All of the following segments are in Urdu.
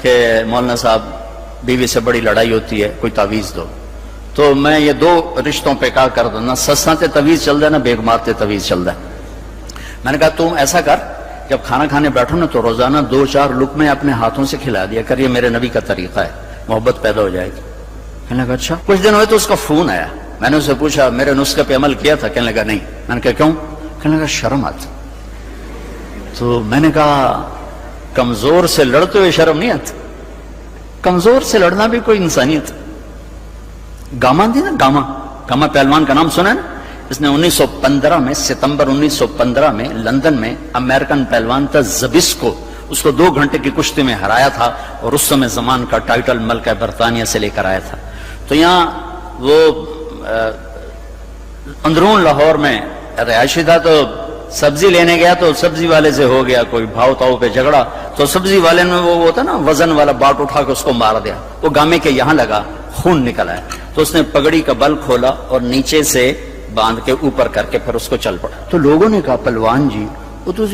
کہ مولانا صاحب بیوی سے بڑی لڑائی ہوتی ہے، کوئی تعویذ دو. تو میں یہ دو رشتوں پہ کہا کر دوں، نہ سساں تے تعویذ چل ہے نہ بیگمات تے تعویذ چل ہے. میں نے کہا تم ایسا کر، جب کھانا کھانے بیٹھو نا تو روزانہ 2-4 لقمے اپنے ہاتھوں سے کھلا دیا کر، یہ میرے نبی کا طریقہ ہے، محبت پیدا ہو جائے گی. کہنے لگا اچھا. کچھ دن ہوئے تو اس کا فون آیا. میں نے اسے پوچھا میرے نسخے پہ عمل کیا تھا؟ کہنے لگا نہیں. میں نے کہا کیوں؟ کہنے لگا شرم آتی. تو میں نے کہا کمزور سے لڑتے ہوئے شرم نہیں آتی؟ کمزور سے لڑنا بھی کوئی انسانیت. گاما تھی نا، گاما پہلوان کا نام سنا ہے نا؟ اس نے 1915 میں، ستمبر 1915 میں لندن میں امریکن پہلوان تھا زبسکو، اس کو 2 گھنٹے کی کشتی میں ہرایا تھا اور اس سمے زمان کا ٹائٹل ملکہ برطانیہ سے لے کر آیا تھا. تو یہاں وہ اندرون لاہور میں رہائشی تھا، تو سبزی لینے گیا تو سبزی والے سے ہو گیا کوئی بھاؤ تاؤ پہ جھگڑا. تو سبزی والے نے وہ ہوتا نا وزن والا باٹ اٹھا کے اس کو مار دیا. وہ گامے کے یہاں لگا، خون نکل آیا. تو اس نے پگڑی کا بل کھولا اور نیچے سے باندھ کے اوپر کر کے پھر اس کو چل پڑا. تو لوگوں نے کہا پہلوان جی وہ تو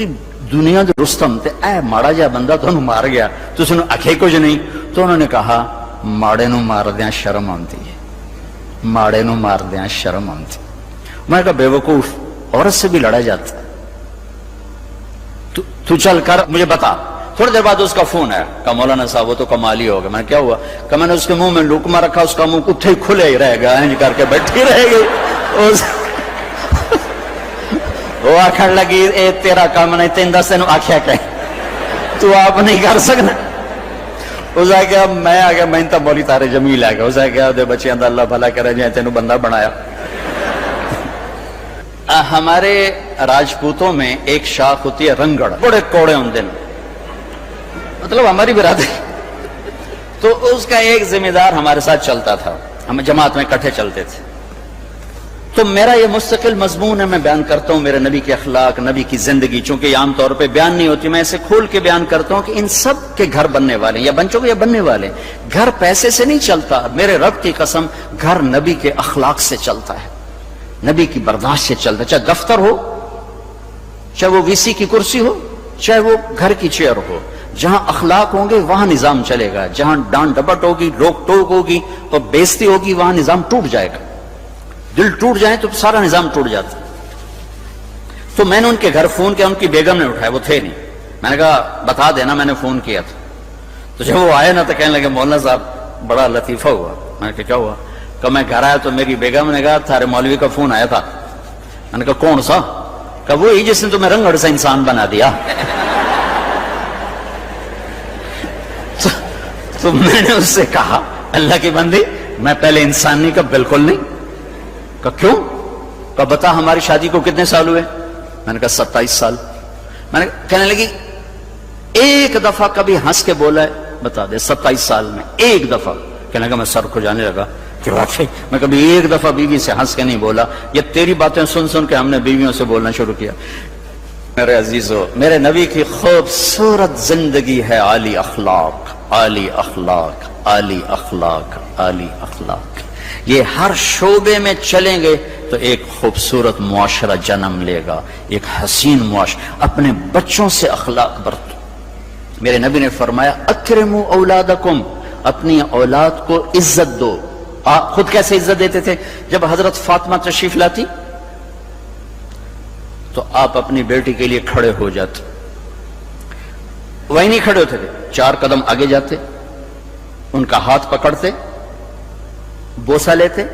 دنیا دے رستم تے اے ماڑا جا بندہ تو مار گیا، تو اس نے اکھے کچھ نہیں. تو انہوں نے کہا ماڑے نو مار دیاں شرم آتی ہے، ماڑے نو مار دیاں شرم آتی. میں نے کہا بے وقوف، عورت سے بھی لڑا جاتا ہے، تو چل کر مجھے بتا. تھوڑی دیر بعد اس کا فون آیا، کہا مولانا صاحب وہ تو کمال ہی ہوگا. میں نے کیا ہوا؟ کہ میں نے اس کے منہ میں لقمہ رکھا، اس کا منہ کتھے کھلے ہی رہے گا، انج کر کے بیٹھی رہے گی. وہ آخر لگی اے تیرا کام نہیں، تین دس تینوں آخیا کہ تو آپ نہیں کر سکنا. اس آ گیا میں آ گیا، میں تو مولی تارے جمیل آ گیا. اس آ گیا دے بچیاں دا اللہ بھلا کرے جائیں تینوں بندہ بنایا. ہمارے راجپوتوں میں ایک شاخ ہوتی ہے رنگڑ، بڑے کوڑے ہوندے ہیں، مطلب ہماری برادری. تو اس کا ایک ذمہ دار ہمارے ساتھ چلتا تھا، ہم جماعت میں کٹھے چلتے تھے. تو میرا یہ مستقل مضمون ہے، میں بیان کرتا ہوں میرے نبی کے اخلاق، نبی کی زندگی. چونکہ یہ عام طور پہ بیان نہیں ہوتی، میں اسے کھول کے بیان کرتا ہوں کہ ان سب کے گھر بننے والے ہیں، یا بن چکے یا بننے والے. گھر پیسے سے نہیں چلتا، میرے رب کی قسم، گھر نبی کے اخلاق سے چلتا ہے، نبی کی برداشت سے چلتا ہے. چاہے دفتر ہو، چاہے وہ وی سی کی کرسی ہو، چاہے وہ گھر کی چیئر ہو. جہاں اخلاق ہوں گے وہاں نظام چلے گا. جہاں ڈانٹ ڈپٹ ہوگی، روک ٹوک ہوگی اور بےزتی ہوگی، وہاں نظام ٹوٹ جائے گا. دل ٹوٹ جائے تو سارا نظام ٹوٹ جاتا. تو میں نے ان کے گھر فون کیا، ان کی بیگم نے اٹھایا، وہ تھے نہیں. میں نے کہا بتا دینا میں نے فون کیا تھا. تو جب وہ آئے نا تو کہنے لگے مولانا صاحب بڑا لطیفہ ہوا. میں نے کہا کیا ہوا؟ کہ میں گھر آیا تو میری بیگم نے کہا تھارے مولوی کا فون آیا تھا. میں نے کہا کون سا؟ کہ وہی جس نے تمہیں رنگڑ سے انسان بنا دیا. تو میں نے اس سے کہا اللہ کی بندی میں پہلے انسان نہیں، کہ بالکل نہیں. کہ کیوں؟ کہ بتا ہماری شادی کو کتنے سال ہوئے؟ میں نے کہا 27 سال. میں نے کہنے لگی ایک دفعہ کبھی ہنس کے بولا ہے؟ بتا دے 27 سال میں ایک دفعہ. کہنے لگا میں سر کو جانے لگا کہ واقعی میں کبھی ایک دفعہ بیوی سے ہنس کے نہیں بولا. یہ تیری باتیں سن سن کے ہم نے بیویوں سے بولنا شروع کیا. میرے عزیزو، میرے نبی کی خوبصورت زندگی ہے عالی اخلاق، عالی اخلاق، عالی اخلاق، عالی اخلاق. یہ ہر شعبے میں چلیں گے تو ایک خوبصورت معاشرہ جنم لے گا، ایک حسین معاشرہ. اپنے بچوں سے اخلاق برتو. میرے نبی نے فرمایا اکرموا اولادکم، اپنی اولاد کو عزت دو. آپ خود کیسے عزت دیتے تھے؟ جب حضرت فاطمہ تشریف لاتی تو آپ اپنی بیٹی کے لیے کھڑے ہو جاتے. وہی نہیں کھڑے ہوتے تھے، 4 قدم آگے جاتے، ان کا ہاتھ پکڑتے، بوسہ لیتے،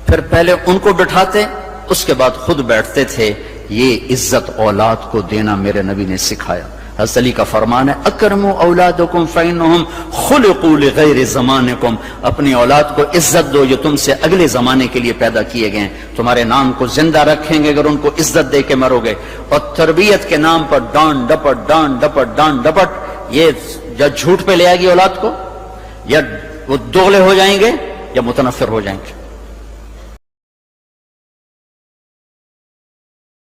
پھر پہلے ان کو بٹھاتے، اس کے بعد خود بیٹھتے تھے. یہ عزت اولاد کو دینا میرے نبی نے سکھایا. حضرت علی کا فرمان ہے اکرموا اولادکم فانہم خلقوا لغیر زمانکم. اپنی اولاد کو عزت دو، یہ تم سے اگلے زمانے کے لیے پیدا کیے گئے ہیں. تمہارے نام کو زندہ رکھیں گے اگر ان کو عزت دے کے مرو گے. اور تربیت کے نام پر ڈانٹ ڈپٹ، ڈانٹ ڈپٹ، ڈانٹ ڈپٹ، یہ یا جھوٹ پہ لے آئے گی اولاد کو، یا وہ دوغلے ہو جائیں گے یا متنفر ہو جائیں گے.